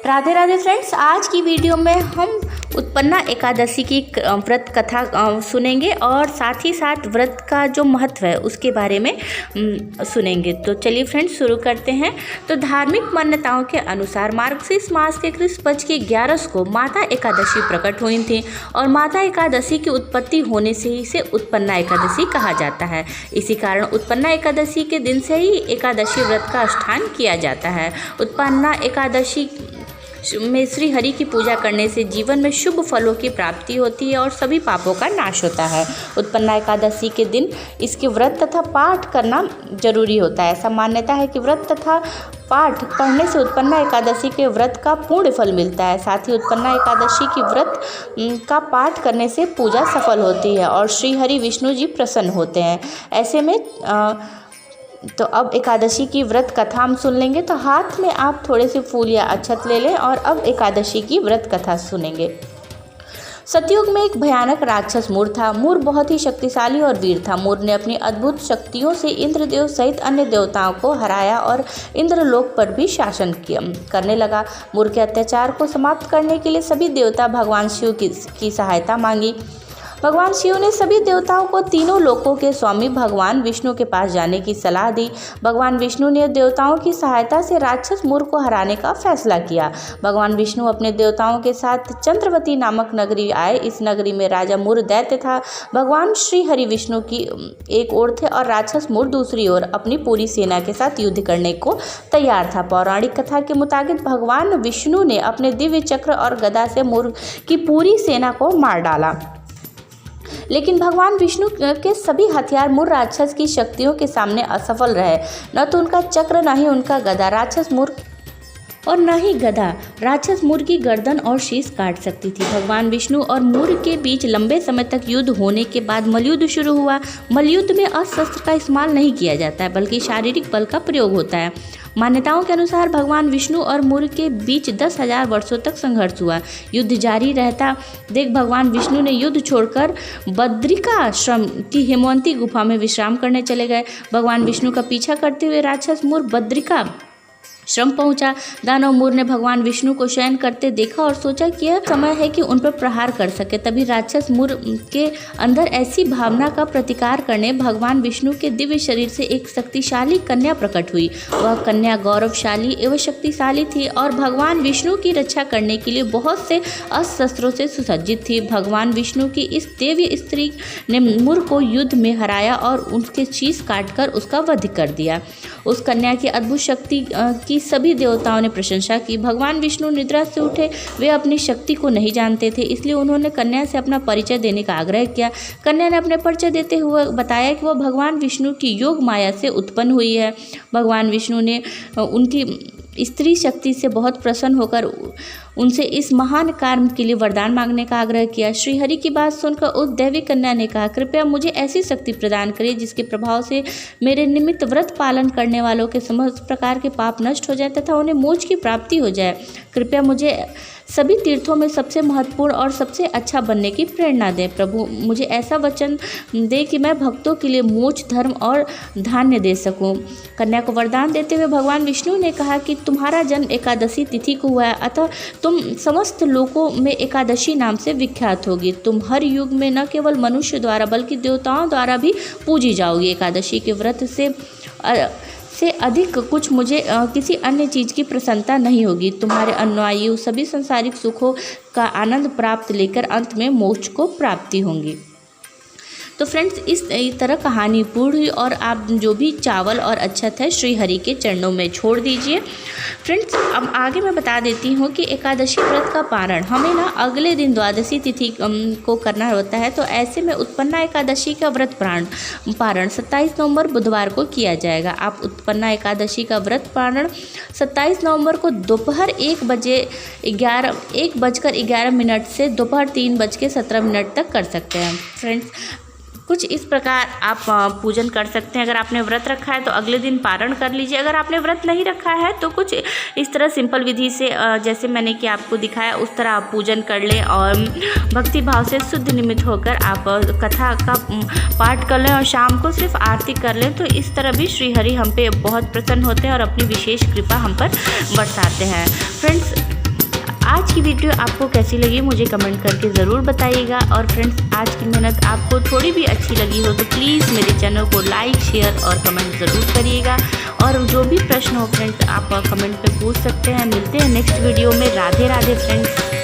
Radhe Radhe friends, आज की video में हम उत्पन्ना एकादशी की व्रत कथा सुनेंगे और साथ ही साथ व्रत का जो महत्व है उसके बारे में सुनेंगे। तो चलिए फ्रेंड्स शुरू करते हैं। तो धार्मिक मान्यताओं के अनुसार मार्गशीर्ष मास के कृष्ण पक्ष की 11 को माता एकादशी प्रकट हुई थी और माता एकादशी की उत्पत्ति होने से ही इसे उत्पन्ना एकादशी कहा जाता है। इसी कारण उत्पन्ना एकादशी के दिन से ही एकादशी व्रत का अनुष्ठान किया जाता है। उत्पन्ना एकादशी में श्री हरि की पूजा करने से जीवन में शुभ फलों की प्राप्ति होती है और सभी पापों का नाश होता है। उत्पन्ना एकादशी के दिन इसके व्रत तथा पाठ करना जरूरी होता है। ऐसा मान्यता है कि व्रत तथा पाठ पढ़ने से उत्पन्ना एकादशी के व्रत का पूर्ण फल मिलता है। साथ ही उत्पन्ना एकादशी की व्रत का पाठ करने से पूजा सफल होती है और श्री हरि विष्णु जी प्रसन्न होते हैं। ऐसे में तो अब एकादशी की व्रत कथा हम सुन लेंगे। तो हाथ में आप थोड़े से फूल या अक्षत ले लें और अब एकादशी की व्रत कथा सुनेंगे। सतयुग में एक भयानक राक्षस मूर था। मूर बहुत ही शक्तिशाली और वीर था। मूर ने अपनी अद्भुत शक्तियों से इंद्रदेव सहित अन्य देवताओं को हराया और इंद्रलोक पर भी शासन करने लगा। मूर के अत्याचार को समाप्त करने के लिए सभी देवता भगवान शिव की सहायता मांगी। भगवान शिव ने सभी देवताओं को तीनों लोकों के स्वामी भगवान विष्णु के पास जाने की सलाह दी। भगवान विष्णु ने देवताओं की सहायता से राक्षस मूर को हराने का फैसला किया। भगवान विष्णु अपने देवताओं के साथ चंद्रवती नामक नगरी आए। इस नगरी में राजा मूर दैत्य था। भगवान श्री हरि विष्णु की एक ओर थे और राक्षस मूर दूसरी ओर अपनी पूरी सेना के साथ युद्ध करने को तैयार था। पौराणिक कथा के मुताबिक भगवान विष्णु ने अपने दिव्य चक्र और गदा से मूर की पूरी सेना को मार डाला, लेकिन भगवान विष्णु के सभी हथियार मूर राक्षस की शक्तियों के सामने असफल रहे। न तो उनका चक्र, न ही उनका गदा राक्षस मूर और न ही गदा राक्षस मूर की गर्दन और शीश काट सकती थी। भगवान विष्णु और मूर के बीच लंबे समय तक युद्ध होने के बाद मलयुद्ध शुरू हुआ। मलयुद्ध में अस्त्र का इस्तेमाल नहीं किया जाता है, बल्कि शारीरिक बल का प्रयोग होता है। मान्यताओं के अनुसार भगवान विष्णु और मूर के बीच 10,000 वर्षों तक संघर्ष हुआ। युद्ध जारी रहता देख भगवान विष्णु ने युद्ध छोड़कर बद्रिकाश्रम की हेमवंती गुफा में विश्राम करने चले गए। भगवान विष्णु का पीछा करते हुए राक्षस मूर बद्रिका श्रम पहुंचा। दानव मूर ने भगवान विष्णु को शयन करते देखा और सोचा कि यह समय है कि उन पर प्रहार कर सके। तभी राक्षस मूर के अंदर ऐसी भावना का प्रतिकार करने भगवान विष्णु के दिव्य शरीर से एक शक्तिशाली कन्या प्रकट हुई। वह कन्या गौरवशाली एवं शक्तिशाली थी और भगवान विष्णु की रक्षा करने के लिए बहुत से अस्त्रों से सुसज्जित थी। भगवान विष्णु की इस दिव्य स्त्री ने मूर को युद्ध में हराया और उसके शीश काटकर उसका वध कर दिया। उस कन्या की अद्भुत शक्ति की सभी देवताओं ने प्रशंसा की। भगवान विष्णु निद्रा से उठे। वे अपनी शक्ति को नहीं जानते थे, इसलिए उन्होंने कन्या से अपना परिचय देने का आग्रह किया। कन्या ने अपने परिचय देते हुए बताया कि वह भगवान विष्णु की योग माया से उत्पन्न हुई है। भगवान विष्णु ने उनकी स्त्री शक्ति से बहुत प्रसन्न होकर उनसे इस महान कार्य के लिए वरदान मांगने का आग्रह किया। श्री हरि की बात सुनकर उस दैवी कन्या ने कहा, कृपया मुझे ऐसी शक्ति प्रदान करिए जिसके प्रभाव से मेरे निमित्त व्रत पालन करने वालों के समस्त प्रकार के पाप नष्ट हो जाए तथा उन्हें मोक्ष की प्राप्ति हो जाए। कृपया मुझे सभी तीर्थों में सबसे महत्वपूर्ण और सबसे अच्छा बनने की प्रेरणा दें। प्रभु मुझे ऐसा वचन दे कि मैं भक्तों के लिए मोक्ष, धर्म और धान्य दे सकूं। कन्या को वरदान देते हुए भगवान विष्णु ने कहा कि तुम्हारा जन्म एकादशी तिथि को हुआ है, अतः तुम समस्त लोकों में एकादशी नाम से विख्यात होगी। तुम हर युग में न केवल मनुष्य द्वारा बल्कि देवताओं द्वारा भी पूजी जाओगी। एकादशी के व्रत से अधिक कुछ मुझे किसी अन्य चीज़ की प्रसन्नता नहीं होगी। तुम्हारे अनुयायी सभी संसारिक सुखों का आनंद प्राप्त लेकर अंत में मोक्ष को प्राप्ति होंगी। तो फ्रेंड्स, इस तरह कहानी पूर्ण हुई और आप जो भी चावल और अक्षत है श्री हरि के चरणों में छोड़ दीजिए। फ्रेंड्स, अब आगे मैं बता देती हूँ कि एकादशी व्रत का पारण हमें ना अगले दिन द्वादशी तिथि को करना होता है। तो ऐसे में उत्पन्ना एकादशी का व्रत पारण 27 नवंबर बुधवार को किया जाएगा। आप उत्पन्ना एकादशी का व्रत पारण 27 नवंबर को दोपहर 1:11 से दोपहर 3:17 तक कर सकते हैं। फ्रेंड्स, कुछ इस प्रकार आप पूजन कर सकते हैं। अगर आपने व्रत रखा है तो अगले दिन पारण कर लीजिए। अगर आपने व्रत नहीं रखा है तो कुछ इस तरह सिंपल विधि से जैसे मैंने कि आपको दिखाया उस तरह आप पूजन कर लें और भक्ति भाव से शुद्ध निमित्त होकर आप कथा का पाठ कर लें और शाम को सिर्फ आरती कर लें। तो इस तरह भी श्री हरि हम पे बहुत प्रसन्न होते हैं और अपनी विशेष कृपा हम पर बरसाते हैं। फ्रेंड्स, आज की वीडियो आपको कैसी लगी मुझे कमेंट करके ज़रूर बताइएगा। और फ्रेंड्स, आज की मेहनत आपको थोड़ी भी अच्छी लगी हो तो प्लीज़ मेरे चैनल को लाइक, शेयर और कमेंट ज़रूर करिएगा। और जो भी प्रश्न हो फ्रेंड्स, आप कमेंट पे पूछ सकते हैं। मिलते हैं नेक्स्ट वीडियो में। राधे राधे फ्रेंड्स।